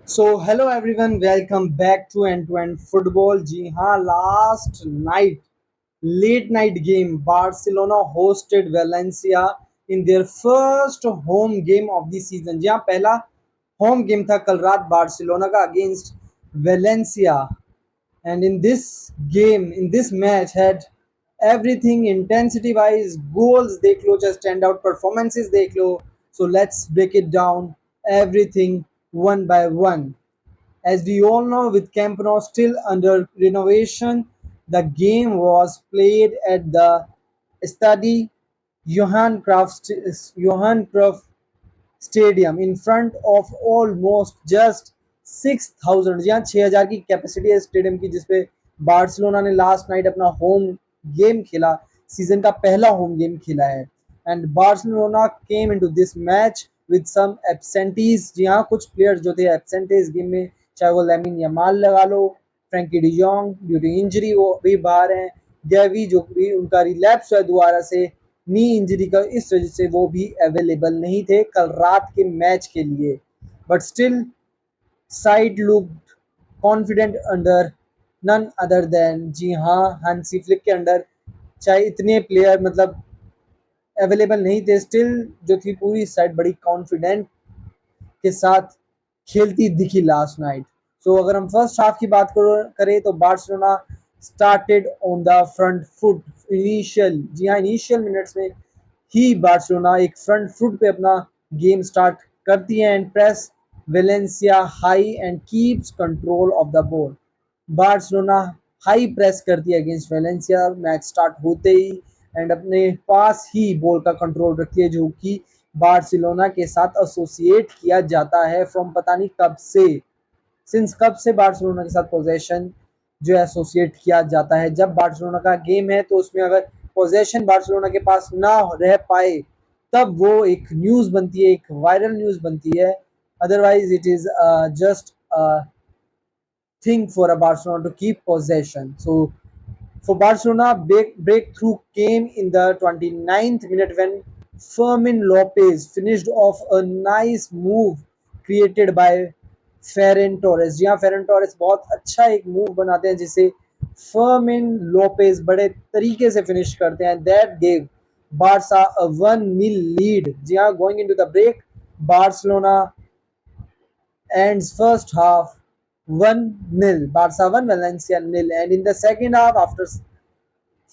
So hello everyone, welcome back to End Football. जी हाँ, last night late night game Barcelona hosted Valencia in their first home game of the season. जी हाँ, पहला home game था कल रात Barcelona का against Valencia. And in this match had everything intensity wise, goals देख लो, just stand out performances देख लो. So let's break it down everything one by one. As we all know, with Camp Nou still under renovation, the game was played at the Stade Johan Cruyff Stadium in front of almost just 6,000. जी हाँ, 6,000 की capacity है stadium की, जिसपे Barcelona ने last night अपना home game खेला, season का पहला होम गेम खेला है. And Barcelona came into this match with some absentees. जी हाँ, कुछ प्लेयर्स जो थे एब्सेंट थे इस गेम में, चाहे वो लेमिन यमाल लगा लो, फ्रैंकी डिजोंग ड्यू टू इंजरी वो भी बाहर हैं, गैवी जो भी उनका रिलैप्स है दोबारा से नी इंजरी का, इस वजह से वो भी अवेलेबल नहीं थे कल रात के मैच के लिए. But still side look confident under none other than, जी हाँ, हांसी फ्लिक के अंडर. चाहे इतने प्लेयर मतलब अवेलेबल नहीं थे, स्टिल जो थी पूरी साइड बड़ी कॉन्फिडेंट के साथ खेलती दिखी लास्ट नाइट. सो अगर हम फर्स्ट हाफ की बात करें तो Barcelona started on the front foot. Initial, जी हाँ, इनिशियल मिनट्स में ही बार्सिलोना एक फ्रंट फुट पे अपना गेम स्टार्ट करती है and press Valencia high and keeps control of the ball. Barcelona high press करती है अगेंस्ट वेलेंसिया मैच स्टार्ट होते ही, एंड अपने पास ही बॉल का कंट्रोल रखती है, जो कि बार्सिलोना के साथ एसोसिएट किया जाता है फ्रॉम पता नहीं कब से. सिंस कब से बार्सिलोना के साथ पोजेशन जो एसोसिएट किया जाता है. जब बार्सिलोना का गेम है तो उसमें अगर पोजेशन बार्सिलोना के पास ना रह पाए तब वो एक न्यूज़ बनती है, एक वायरल न्यूज़ बनती है. Otherwise it is just thing for a Barcelona to keep possession. So for Barcelona, breakthrough came in the 29th minute when Fermin Lopez finished off a nice move created by Ferran Torres. जी हाँ, Ferran Torres बहुत अच्छा एक move बनाते हैं जिसे Fermin Lopez बड़े तरीके से फिनिश करते हैं. That gave Barça a 1-0 lead. जी हाँ, going into the break, Barcelona ends first half 1-0. Barca 1, Valencia nil. And in the second half, after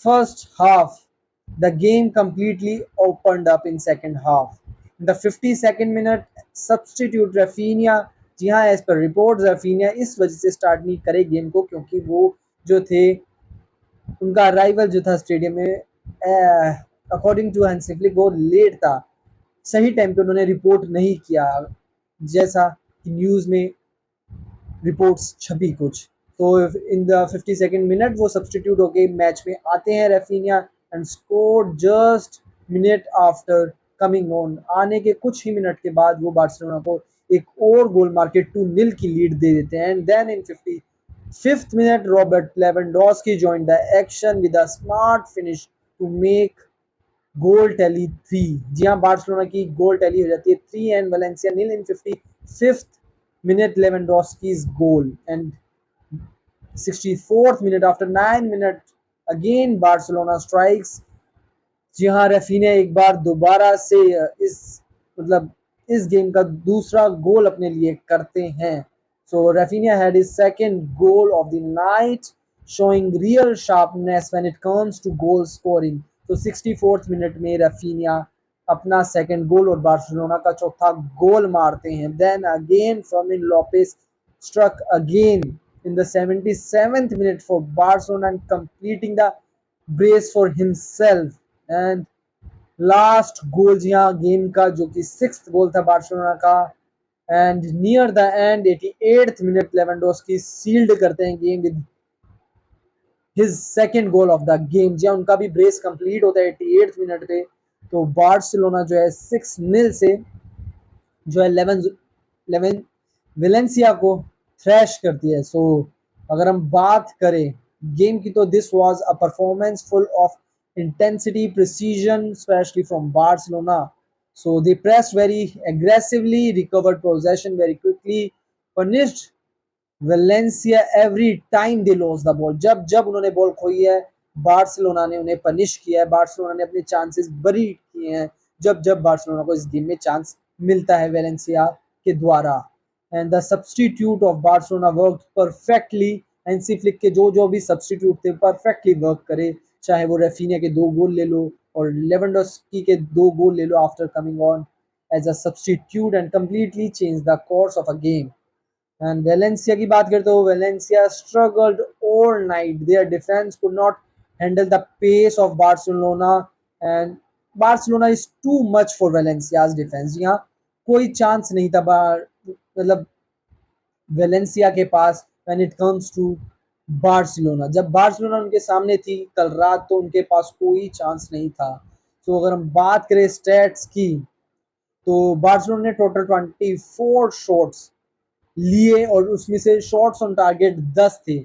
first half, the game completely opened up in second half. In the 52nd minute, substitute Rafinha. जी हाँ, as per report Raphinha इस वजह से start नहीं करे game को क्योंकि वो जो थे उनका अराइवल जो था स्टेडियम में अकॉर्डिंग टू हैंसी फ्लिक वो लेट था. सही टाइम पे उन्होंने रिपोर्ट नहीं किया, जैसा कि न्यूज़ में रिपोर्ट्स छपी कुछ. तो इन द 52nd मिनट वो सब्सटीट्यूट होके मैच में आते हैं Raphinha and score just minute after coming on. आने के कुछ ही मिनट के बाद वो बार्सिलोना को एक और गोल मार के 2-0 की लीड दे देते हैं. And then in 55th minute Robert Lewandowski joined the action with a smart finish to make goal tally 3. जी हाँ, बार्सिलोना की गोल टैली हो जाती है 3 and Valencia nil in 55th minute Lewandowski's goal. And 64th minute, after 9 minutes, again Barcelona strikes. जी हाँ, रफीने एक बार दोबारा से इस मतलब इस गेम का दूसरा गोल अपने लिए करते हैं. So Raphinha had his second goal of the night, showing real sharpness when it comes to goal scoring. तो 64th मिनट में रफीनिया अपना सेकंड गोल और बार्सिलोना का चौथा गोल मारते हैं. Then again Fermin Lopez struck again in the 77th minute for Barcelona and completing the brace for himself. And last goal जी हाँ गेम का, जो कि सिक्स्थ गोल था बार्सिलोना का. And near the end 88th minute Lewandowski sealed करते हैं game with his second goal of the game. जी हाँ, उनका भी ब्रेस कंप्लीट होता है 88th मिनट पे. तो बार्सिलोना जो है 6-0 से जो है 11 वेलेंसिया को थ्रैश करती है. सो अगर हम बात करें गेम की तो this was a performance full of intensity, precision, especially from Barcelona. So they pressed very aggressively, recovered possession very quickly, punished Valencia every time they loss the ball, जब जब उन्होंने बॉल खोई है बार्सिलोना ने उन्हें punish किया है, Barcelona ने अपने चांसेस बरी किए हैं जब जब बार्सिलोना को इस गेम में चांस मिलता है वेलेंसिया के द्वारा। And the substitute of Barcelona work perfectly, Hansi flick के जो जो भी सब्स्टिट्यूट थे परफेक्टली वर्क करे, चाहे वो रेफिनिया के 2 गोल ले लो और लेवेंडोस्की के 2 गोल ले लो after coming on as a substitute and completely change the course of a game. And Valencia की बात करते हो, Valencia struggled all night, their defence could not handle the pace of Barcelona and Barcelona is too much for Valencia's defence. यहाँ कोई chance नहीं था मतलब Valencia के पास when it comes to Barcelona. जब बार्सिलोना उनके सामने थी कल रात तो उनके पास कोई चांस नहीं था। तो अगर हम बात करें स्टैट्स की तो बार्सिलोना ने टोटल 24 शॉट्स लिए और उसमें से शॉट्स ऑन टारगेट 10 थे।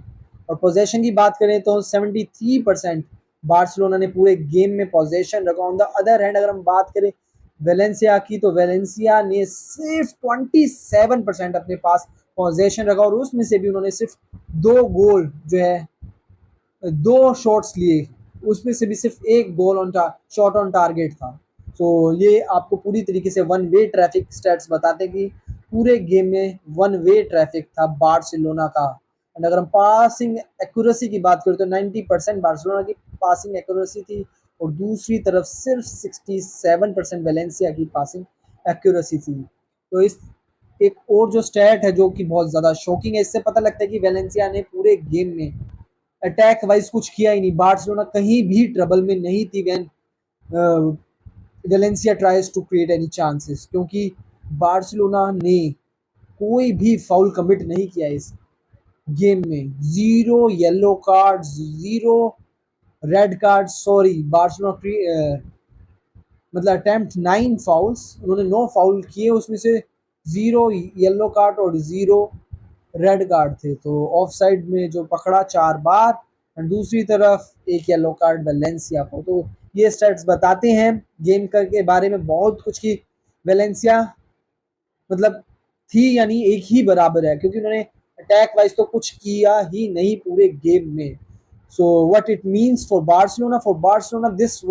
और पोजेशन की बात करें तो 73% बार्सिलोना ने पूरे गेम में पोजेशन रखा। ऑन द अदर हैंड अगर हम बात करें वेलेंसिया की तो वेलेंसिया ने सिर्फ 27% अपने पास पोजेशन रखा और उसमें से भी उन्होंने सिर्फ 2 गोल जो है 2 शॉट्स लिए, उसमें से भी सिर्फ एक गोल ऑन शॉट ऑन टारगेट था। तो ये आपको पूरी तरीके से वन वे ट्रैफिक स्टैट्स बताते हैं कि पूरे गेम में वन वे ट्रैफिक था बार्सिलोना का। एंड अगर हम पासिंग एक्यूरेसी की बात करें तो 90% बार्सिलोना की पासिंग एक्यूरेसी थी और दूसरी तरफ सिर्फ 67% वेलेंसिया की पासिंग एक्यूरेसी थी। तो इस एक और जो स्टैट है जो कि बहुत ज़्यादा शॉकिंग है, इससे पता लगता है कि वेलेंसिया ने पूरे गेम में अटैक वाइज कुछ किया ही नहीं, बार्सिलोना कहीं भी ट्रबल में नहीं थी when Valencia tries to create any chances, क्योंकि बार्सिलोना ने कोई भी फाउल कमिट नहीं किया इस गेम में। Zero yellow card, zero red card, sorry Barcelona मतलब अटेम्प्ट 9 फाउल्स, उन्होंने 9 फाउल किए, उसमें से 0 येलो कार्ड और 0 रेड कार्ड थे। तो ऑफ साइड में जो पकड़ा 4 बार और दूसरी तरफ एक येलो कार्ड वेलेंसिया को। तो ये स्टैट्स बताते हैं गेम के बारे में बहुत कुछ कि वेलेंसिया मतलब थी यानी एक ही बराबर है, क्योंकि उन्होंने अटैक वाइज तो कुछ किया ही नहीं पूरे गेम में। So what it means for Barcelona this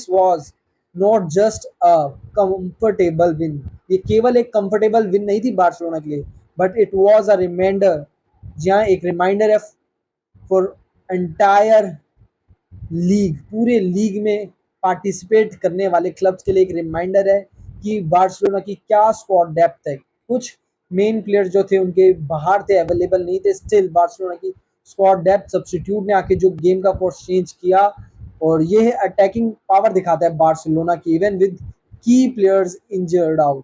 was not just a comfortable win, ये केवल एक कंफर्टेबल विन नहीं थी बार्सिलोना के लिए, but it was a reminder, जहाँ एक रिमाइंडर है फॉर एंटायर लीग, पूरे लीग में पार्टिसिपेट करने वाले क्लब्स के लिए एक रिमाइंडर है कि बार्सिलोना की क्या स्क्वाड डेप्थ है। कुछ मेन प्लेयर जो थे उनके बाहर थे, अवेलेबल नहीं थे, स्टिल बार्सिलोना की स्क्वाड डेप्थ सब्स्टिट्यूट ने आके जो गेम का कोर्स चेंज किया, और ये अटैकिंग पावर दिखाता है बार्सिलोना की even with key players injured out.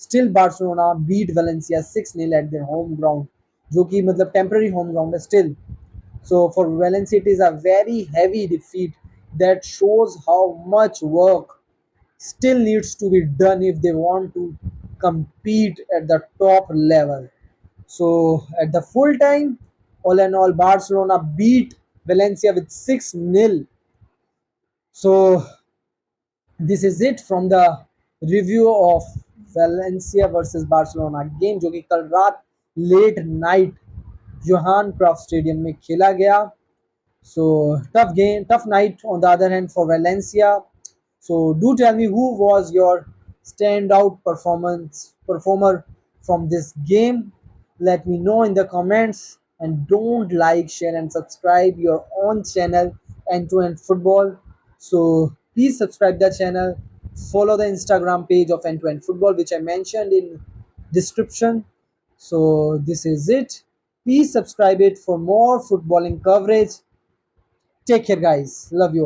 Still Barcelona beat Valencia 6-0 at their home ground, जो कि मतलब टेम्पररी होम ग्राउंड है still. So for Valencia, it is a very heavy defeat that shows how much work still needs to be done if they want to compete at the top level. So at the full time, all in all, Barcelona beat Valencia with 6-0. So this is it from the review of Valencia versus Barcelona game, जो कि कल रात late night Johan Cruyff stadium में खेला गया। So tough game, tough night on the other hand for Valencia. So do tell me who was your standout performer from this game. Let me know in the comments and don't like, share and subscribe your own channel End to End Football. So please subscribe the channel. Follow the Instagram page of End to End Football which I mentioned in description. So this is it. Please subscribe it for more footballing coverage. Take care, guys. Love you all.